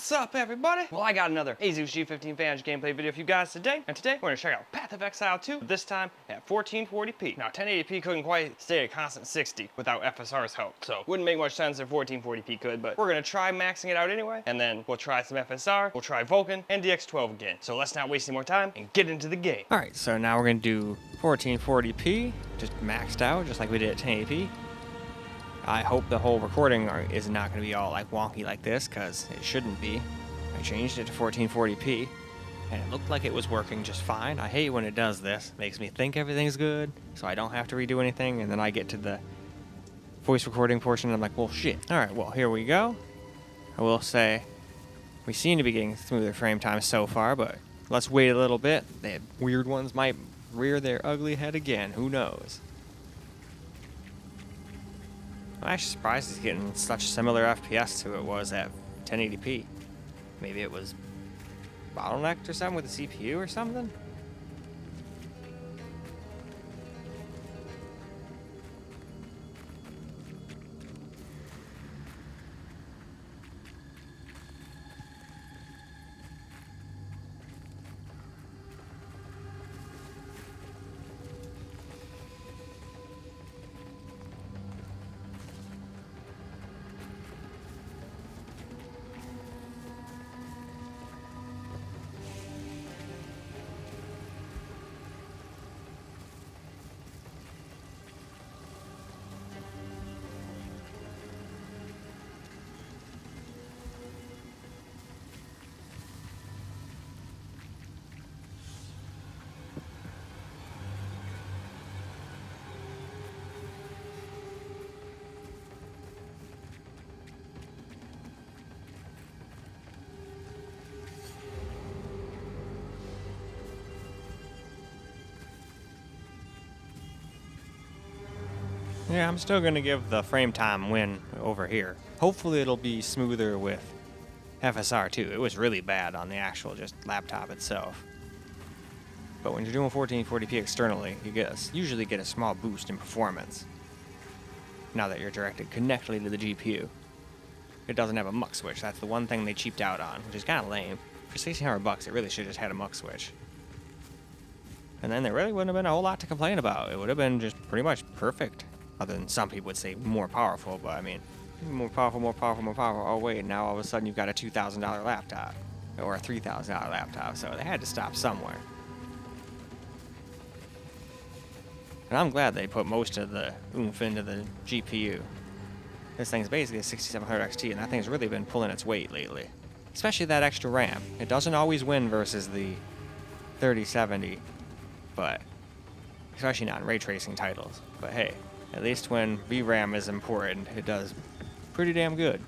What's up, everybody? Well, I got another Asus G15 Advantage gameplay video for you guys today, and today we're gonna check out Path of Exile 2, this time at 1440p. Now, 1080p couldn't quite stay at constant 60 without FSR's help, so wouldn't make much sense if 1440p could, but we're gonna try maxing it out anyway, and then we'll try some FSR, we'll try Vulkan, and DX12 again. So let's not waste any more time and get into the game. All right, so now we're gonna do 1440p, just maxed out, just like we did at 1080p. I hope the whole recording is not going to be all like wonky like this, because it shouldn't be. I changed it to 1440p, and it looked like it was working just fine. I hate when it does this. It makes me think everything's good, so I don't have to redo anything, and then I get to the voice recording portion, and I'm like, well, shit. All right, well, here we go. I will say, we seem to be getting smoother frame time so far, but let's wait a little bit. The weird ones might rear their ugly head again. Who knows? I'm actually surprised it's getting such similar FPS to it was at 1080p. Maybe it was bottlenecked or something with the CPU or something? Yeah, I'm still going to give the frame time win over here. Hopefully it'll be smoother with FSR too. It was really bad on the actual just laptop itself. But when you're doing 1440p externally, you usually get a small boost in performance. Now that you're directed connectly to the GPU. It doesn't have a muck switch. That's the one thing they cheaped out on, which is kind of lame. For $1,600, it really should have just had a muck switch. And then there really wouldn't have been a whole lot to complain about. It would have been just pretty much perfect. Other than some people would say more powerful, but I mean, more powerful, more powerful, more powerful. Oh wait, now all of a sudden you've got a $2,000 laptop, or a $3,000 laptop, so they had to stop somewhere. And I'm glad they put most of the oomph into the GPU. This thing's basically a 6700 XT, and that thing's really been pulling its weight lately. Especially that extra RAM. It doesn't always win versus the 3070, but especially not in ray tracing titles. But hey, at least when VRAM is important, it does pretty damn good.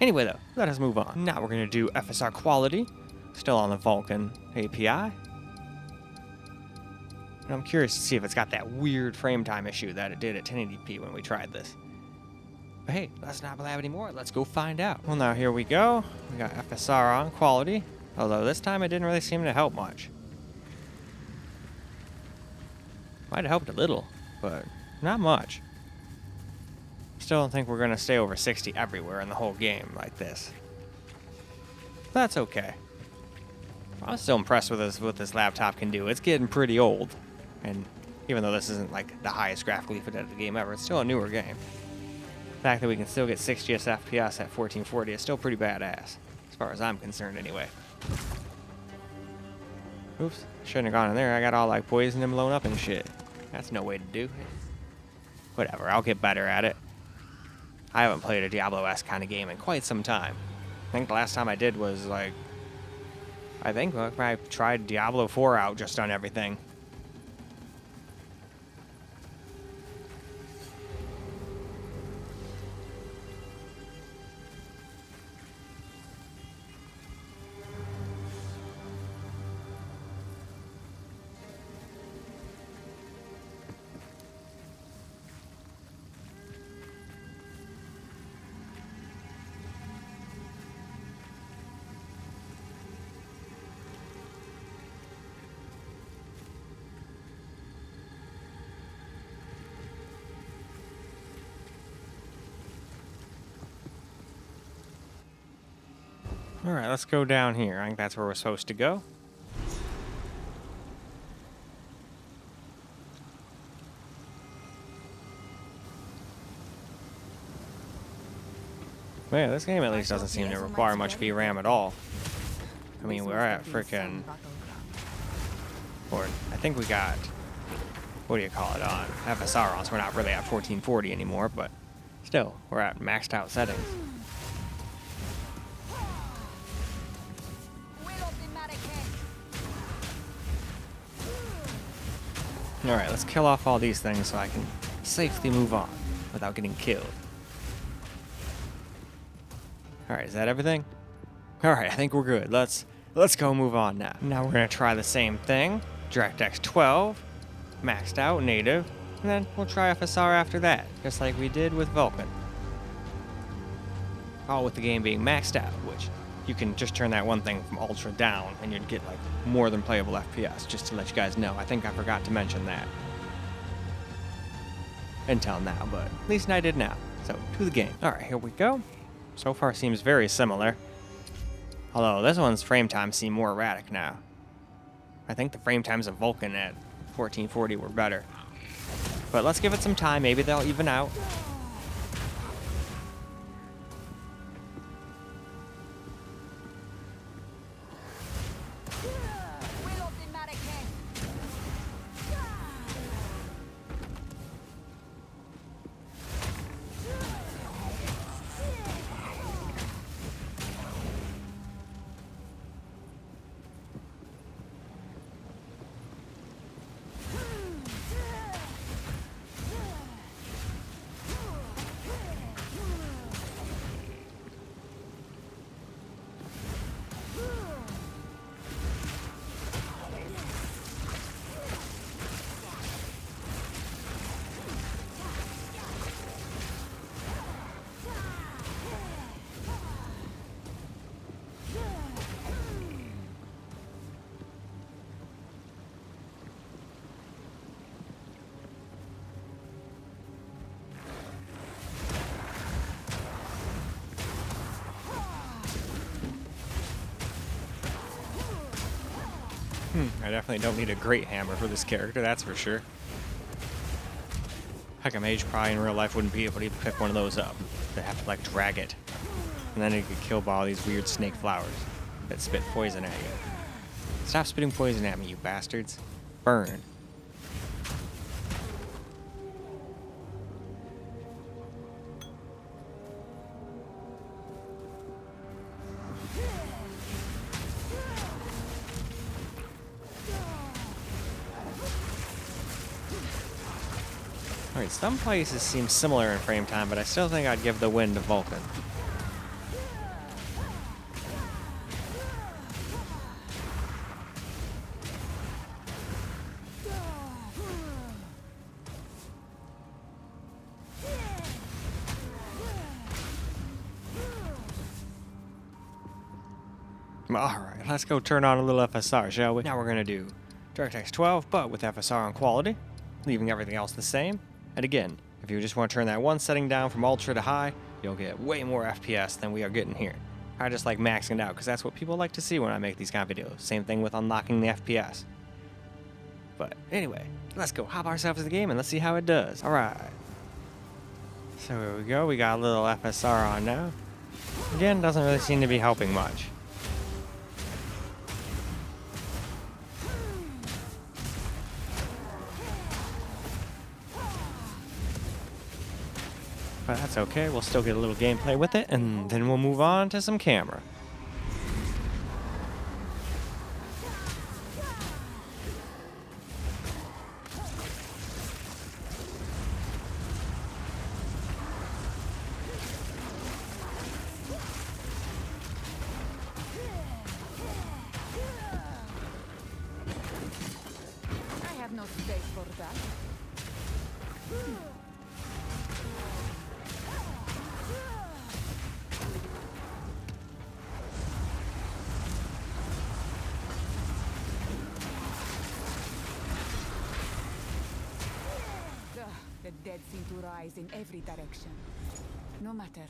Anyway though, let us move on. Now we're going to do FSR quality, still on the Vulkan API. And I'm curious to see if it's got that weird frame time issue that it did at 1080p when we tried this. But hey, let's not blab anymore, let's go find out. Well, now here we go. We got FSR on quality, although this time it didn't really seem to help much. Might have helped a little, but not much. Still don't think we're going to stay over 60 everywhere in the whole game like this. That's okay. I'm still impressed with what this laptop can do. It's getting pretty old. And even though this isn't like the highest graphically fidelity game ever, it's still a newer game. The fact that we can still get 60 FPS at 1440 is still pretty badass. As far as I'm concerned anyway. Oops, shouldn't have gone in there. I got all like poisoned and blown up and shit. That's no way to do it. Whatever, I'll get better at it. I haven't played a Diablo-esque kind of game in quite some time. I think the last time I did was like, I think I tried Diablo 4 out just on everything. Alright, let's go down here. I think that's where we're supposed to go. Yeah, this game at least doesn't seem to require much VRAM at all. I mean, we're at frickin'... Or, I think we got... What do you call it on FSR on, so we're not really at 1440 anymore, but still, we're at maxed out settings. Alright, let's kill off all these things so I can safely move on without getting killed. Alright, is that everything? Alright, I think we're good. Let's go move on now. Now we're gonna try the same thing. DirectX 12, maxed out, native, and then we'll try FSR after that, just like we did with Vulkan. All with the game being maxed out, which you can just turn that one thing from ultra down and you'd get like more than playable FPS, just to let you guys know. I think I forgot to mention that until now, but at least I did now. So, to the game. Alright, here we go. So far seems very similar. Although this one's frame times seem more erratic now. I think the frame times of Vulkan at 1440 were better. But let's give it some time, maybe they'll even out. I definitely don't need a great hammer for this character, that's for sure. Heck, a mage probably in real life wouldn't be able to even pick one of those up. They'd have to, like, drag it. And then it could kill by all these weird snake flowers that spit poison at you. Stop spitting poison at me, you bastards. Burn. Alright, some places seem similar in frame time, but I still think I'd give the win to Vulkan. Alright, let's go turn on a little FSR, shall we? Now we're gonna do DirectX 12, but with FSR on quality, leaving everything else the same. And again, if you just want to turn that one setting down from ultra to high, you'll get way more FPS than we are getting here. I just like maxing it out because that's what people like to see when I make these kind of videos. Same thing with unlocking the FPS. But anyway, let's go hop ourselves to the game and let's see how it does. Alright. So here we go, we got a little FSR on now. Again, doesn't really seem to be helping much. But that's okay, we'll still get a little gameplay with it, and then we'll move on to some camera. I have no space for that. The dead seem to rise in every direction. No matter.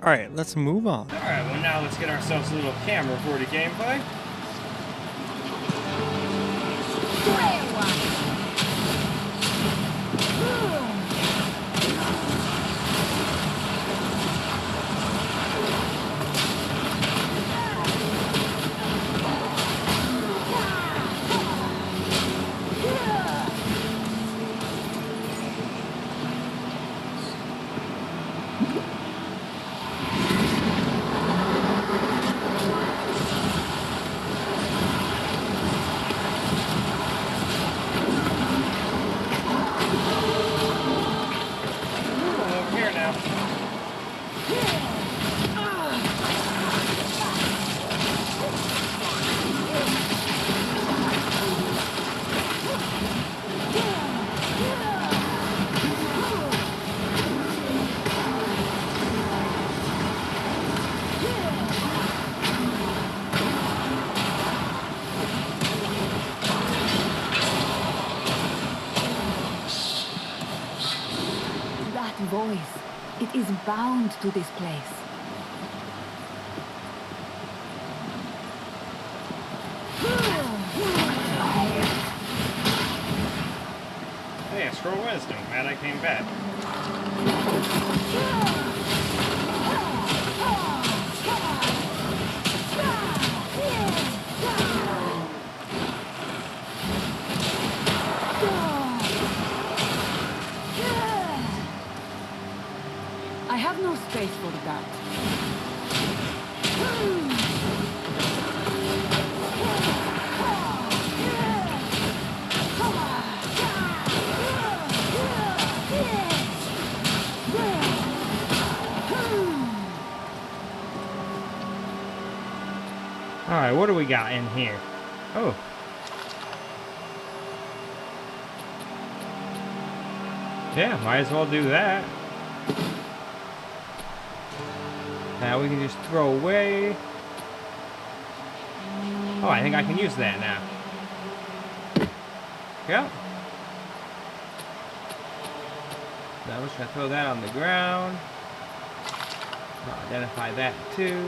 All right, let's move on. All right, well now let's get ourselves a little camera for the gameplay. Over here now. That voice, it is bound to this place. Hey, scroll wisdom. Glad I came back. I have no space for that. All right, what do we got in here? Oh. Yeah, might as well do that. Now we can just throw away. Oh, I think I can use that now. Yep. Now we're just gonna throw that on the ground. I'll identify that too.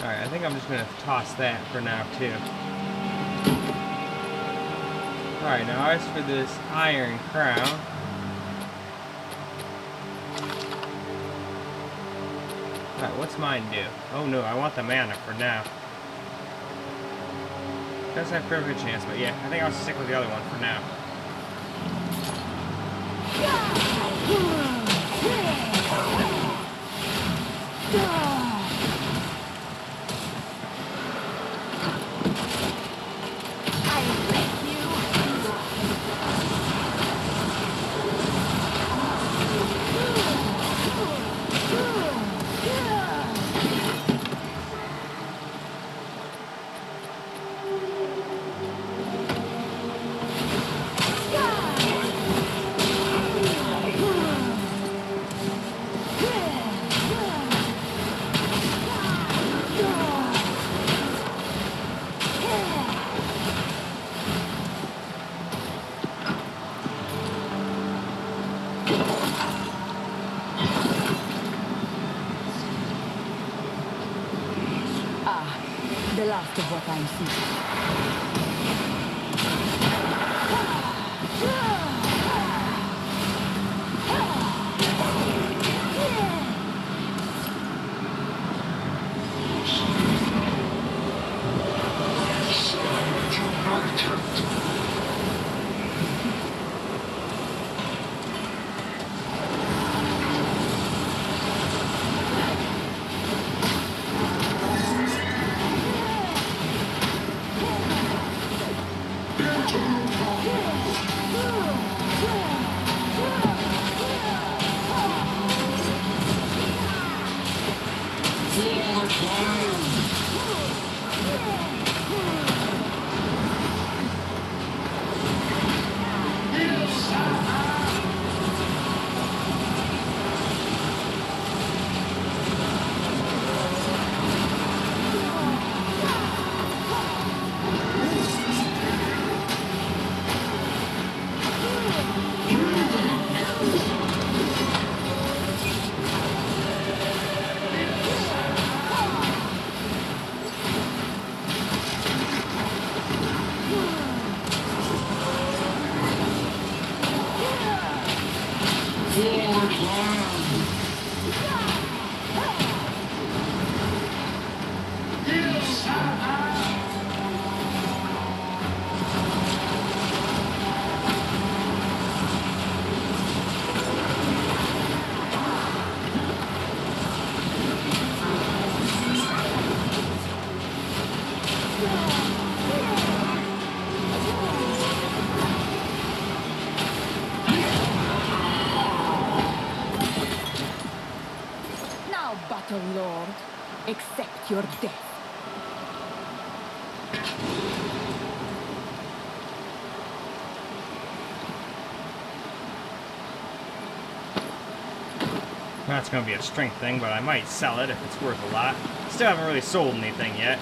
Alright, I think I'm just gonna toss that for now too. Alright, now as for this iron crown. Alright, what's mine do? Oh no, I want the mana for now. Does have pretty good chance, but yeah, I think I'll stick with the other one for now. The last of what I'm seeking. Now, Battle Lord, accept your death. That's gonna be a strength thing, but I might sell it if it's worth a lot. Still haven't really sold anything yet.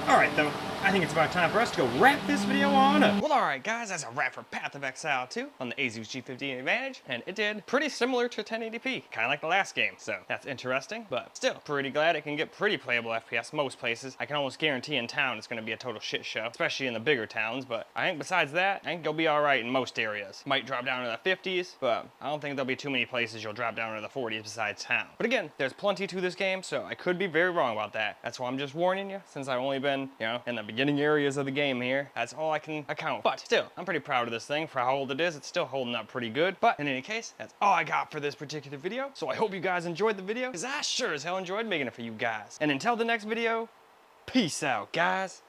Alright though, I think it's about time for us to go wrap this video on up. Well alright guys, that's a wrap for Path of Exile 2 on the Asus G15 Advantage, and it did pretty similar to 1080p, kind of like the last game, so that's interesting, but still, pretty glad it can get pretty playable FPS most places. I can almost guarantee in town it's going to be a total shit show, especially in the bigger towns, but I think besides that, I think you'll be alright in most areas. Might drop down to the 50s, but I don't think there'll be too many places you'll drop down to the 40s besides town. But again, there's plenty to this game, so I could be very wrong about that. That's why I'm just warning you, since I've only been, you know, in the beginning areas of the game here. That's all I can account. But still, I'm pretty proud of this thing. For how old it is, it's still holding up pretty good. But in any case, that's all I got for this particular video. So I hope you guys enjoyed the video, because I sure as hell enjoyed making it for you guys. And until the next video, peace out, guys.